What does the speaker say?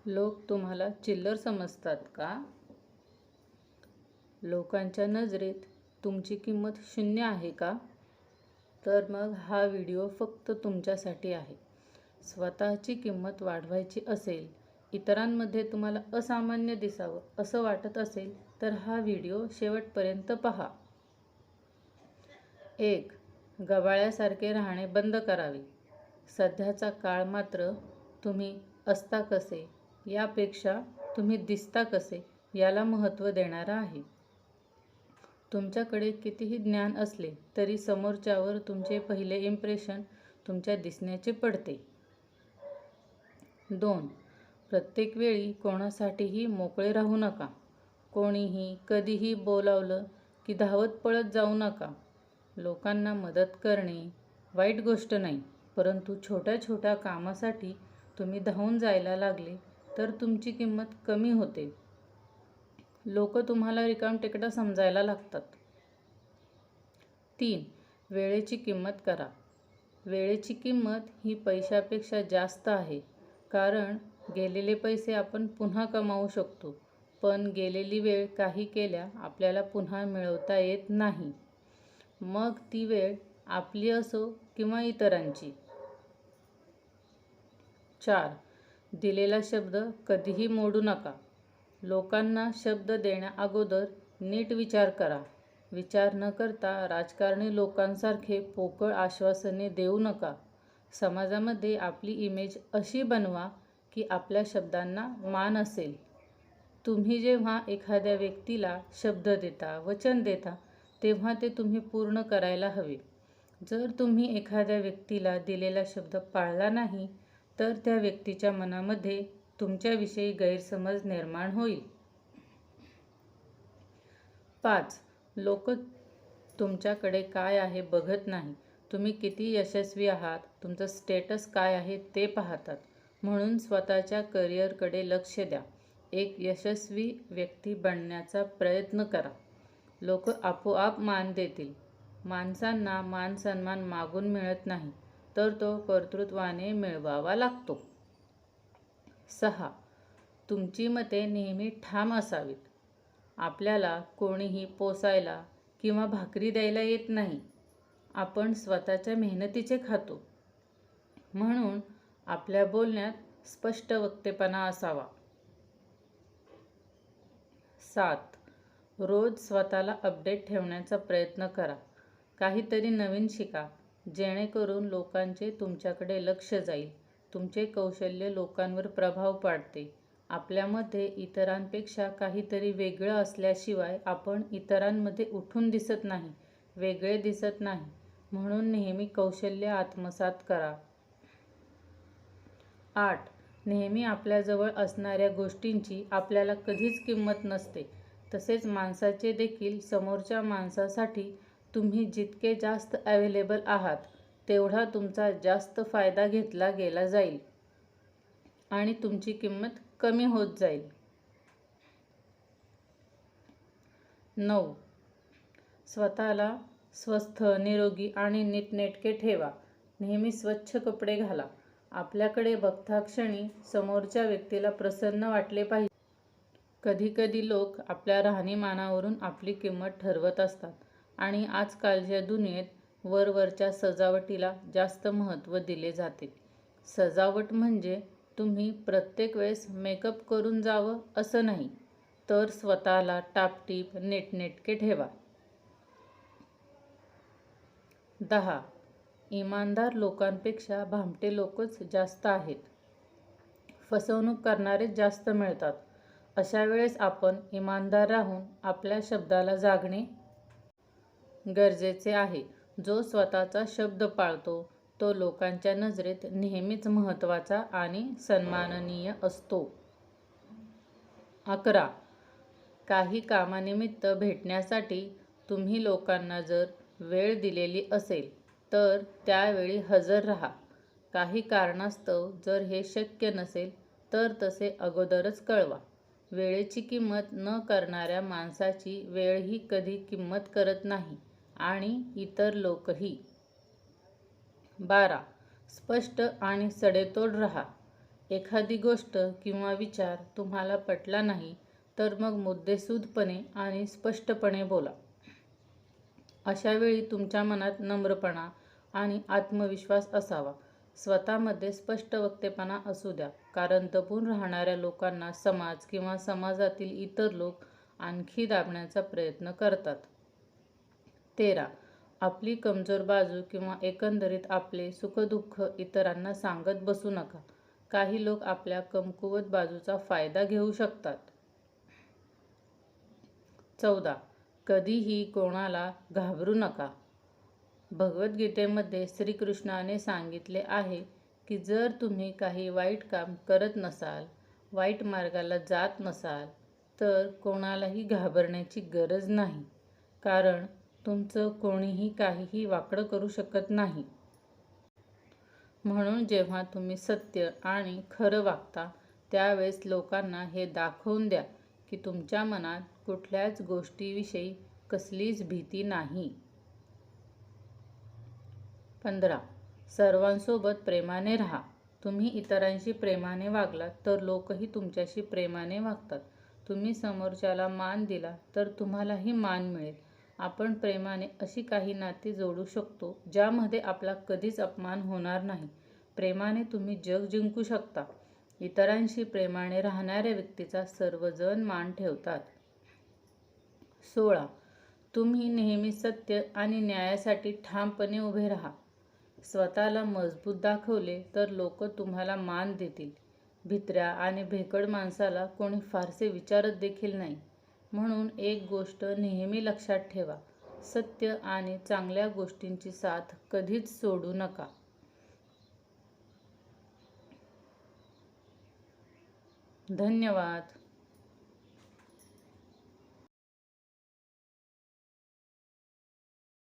लोक तुम्हाला चिल्लर समजतात का? लोकांच्या नजरेत तुमची किंमत शून्य आहे का? तर मग हा व्हिडिओ फक्त तुमच्यासाठी आहे. स्वतःची किंमत वाढवायची असेल, इतरांमध्ये तुम्हाला असामान्य दिसावं असं वाटत असेल तर हा व्हिडिओ शेवटपर्यंत पहा. 1. गबाळ्यासारखे राहणे बंद करावे. सध्याचा काळ मात्र तुम्ही असता कसे यापेक्षा तुम्ही दिसता कसे याला महत्त्व देणारा आहे. तुमच्याकडे कितीही ज्ञान असले तरी समोरच्यावर तुमचे पहिले इम्प्रेशन तुमच्या दिसण्याचे पडते. 2. प्रत्येक वेळी कोणासाठीही मोकळे राहू नका. कोणीही कधीही बोलावलं की धावत पळत जाऊ नका. लोकांना मदत करणे वाईट गोष्ट नाही, परंतु छोट्या छोट्या कामासाठी तुम्ही धावून जायला लागले तर तुमची किंमत कमी होते. लोक तुम्हाला रिकामटेकडा समजायला लागतात. 3. वेळेची किंमत करा. वेळेची किंमत ही पैशापेक्षा जास्त आहे, कारण गेलेले पैसे आपण पुन्हा कमावू शकतो, पण गेलेली वेळ काही केल्या आपल्याला पुन्हा मिळवता येत नाही. मग ती वेळ आपली असो किंवा इतरांची. 4. दिलेला शब्द कधीही मोडू नका. लोकांना शब्द देण्याअगोदर नीट विचार करा. विचार न करता राजकारणी लोकांसारखे पोकळ आश्वासने देऊ नका. समाजामध्ये आपली इमेज अशी बनवा की आपल्या शब्दांना मान असेल. तुम्ही जेव्हा एखाद्या व्यक्तीला शब्द देता, वचन देता, तेव्हा ते तुम्ही पूर्ण करायला हवे. जर तुम्ही एखाद्या व्यक्तीला दिलेला शब्द पाळला नाही तर त्या व्यक्तीच्या मनामध्ये तुमच्याविषयी गैरसमज निर्माण होईल. 5. लोक तुमच्याकडे काय आहे बघत नाही, तुम्ही किती यशस्वी आहात, तुमचं स्टेटस काय आहे ते पाहतात. म्हणून स्वतःच्या करिअरकडे लक्ष द्या. एक यशस्वी व्यक्ती बनण्याचा प्रयत्न करा. लोक आपोआप मान देतील. माणसांना मान-सन्मान मागून मिळत नाही, तर तो कर्तृत्वाने मिळवावा लागतो. 6. तुमची मते नेहमी ठाम असावीत. आपल्याला कोणीही पोसायला किंवा भाकरी द्यायला येत नाही. आपण स्वतःच्या मेहनतीचे खातो. म्हणून आपल्या बोलण्यात स्पष्ट वक्तेपणा असावा. 7. रोज स्वतःला अपडेट ठेवण्याचा प्रयत्न करा. काहीतरी नवीन शिका, जेणेकरून लोकांचे तुमच्याकडे लक्ष जाईल. तुमचे कौशल्य लोकांवर प्रभाव पाडते. आपल्यामध्ये इतरांपेक्षा काहीतरी वेगळं असल्याशिवाय आपण इतरांमध्ये उठून दिसत नाही, वेगळे दिसत नाही. म्हणून नेहमी कौशल्य आत्मसात करा. 8. नेहमी आपल्याजवळ असणाऱ्या गोष्टींची आपल्याला कधीच किंमत नसते. तसेच माणसाचे देखील. समोरच्या माणसासाठी तुम्ही जितके जास्त अवेलेबल आहात, तेवढा तुमचा जास्त फायदा घेतला गेला जाईल आणि तुमची किंमत कमी होत जाईल. 9. स्वतःला स्वस्थ, निरोगी आणि नीटनेटके ठेवा. नेहमी स्वच्छ कपडे घाला. आपल्याकडे बघताक्षणी समोरच्या व्यक्तीला प्रसन्न वाटले पाहिजे. कधीकधी लोक आपल्या राहणीमानावरून आपली किंमत ठरवत असतात आणि आजकालच्या दुनियेत वरवरच्या सजावटीला जास्त महत्त्व दिले जाते. सजावट म्हणजे तुम्ही प्रत्येक वेळेस मेकअप करून जावं असं नाही, तर स्वतःला टापटीप, नीटनेटके ठेवा. 10. इमानदार लोकांपेक्षा भामटे लोकच जास्त आहेत. फसवणूक करणारेच जास्त मिळतात. अशा वेळेस आपण इमानदार राहून आपल्या शब्दाला जागणे गरजेचे आहे. जो स्वतःचा शब्द पाळतो तो लोकांच्या नजरेत नेहमीच महत्त्वाचा आणि सन्माननीय असतो. 11. काही कामानिमित्त भेटण्यासाठी तुम्ही लोकांना जर वेळ दिलेली असेल तर त्यावेळी हजर राहा. काही कारणास्तव जर हे शक्य नसेल तर तसे अगोदरच कळवा. वेळेची किंमत न करणाऱ्या माणसाची वेळही कधी किंमत करत नाही आणि इतर लोकही. 12. स्पष्ट आणि सडेतोड राहा. एखादी गोष्ट किंवा विचार तुम्हाला पटला नाही तर मग मुद्देसूदपणे आणि स्पष्टपणे बोला. अशा वेळी तुमच्या मनात नम्रपणा आणि आत्मविश्वास असावा. स्वतःमध्ये स्पष्ट वक्तेपणा असू द्या, कारण दबून राहणाऱ्या लोकांना समाज किंवा समाजातील इतर लोक आणखी दाबण्याचा प्रयत्न करतात. 13. आपली कमजोर बाजू किंवा एकंदरीत आपले सुखदुःख इतरांना सांगत बसू नका. काही लोक आपल्या कमकुवत बाजूचा फायदा घेऊ शकतात. 14. कधीही कोणाला घाबरू नका. भगवद्गीतेमध्ये श्रीकृष्णाने सांगितले आहे की जर तुम्ही काही वाईट काम करत नसाल, वाईट मार्गाला जात नसाल, तर कोणालाही घाबरण्याची गरज नाही, कारण तुमचं कोणीही काहीही वाकडं करू शकत नाही. म्हणून जेव्हा तुम्ही सत्य आणि खरं वागता त्यावेळेस लोकांना हे दाखवून द्या की तुमच्या मनात कुठल्याच गोष्टीविषयी कसलीच भीती नाही. 15. सर्वांसोबत प्रेमाने राहा. तुम्ही इतरांशी प्रेमाने वागलात तर लोकही तुमच्याशी प्रेमाने वागतात. तुम्ही समोरच्याला मान दिला तर तुम्हालाही मान मिळेल. आपण प्रेमाने अशी काही नाती जोडू शकतो ज्यामध्ये आपला कधीच अपमान होणार नाही. प्रेमाने तुम्ही जग जिंकू शकता. इतरांशी प्रेमाने राहणाऱ्या व्यक्तीचा सर्वजण मान ठेवतात. 16. तुम्ही नेहमी सत्य आणि न्यायासाठी ठामपणे उभे राहा. स्वतःला मजबूत दाखवले तर लोक तुम्हाला मान देतील. भित्र्या आणि भेकड माणसाला कोणी फारसे विचारत देखील नाही. म्हणून एक गोष्ट नेहमी लक्षात ठेवा, सत्य आणि चांगल्या गोष्टींची साथ कधीच सोडू नका. धन्यवाद.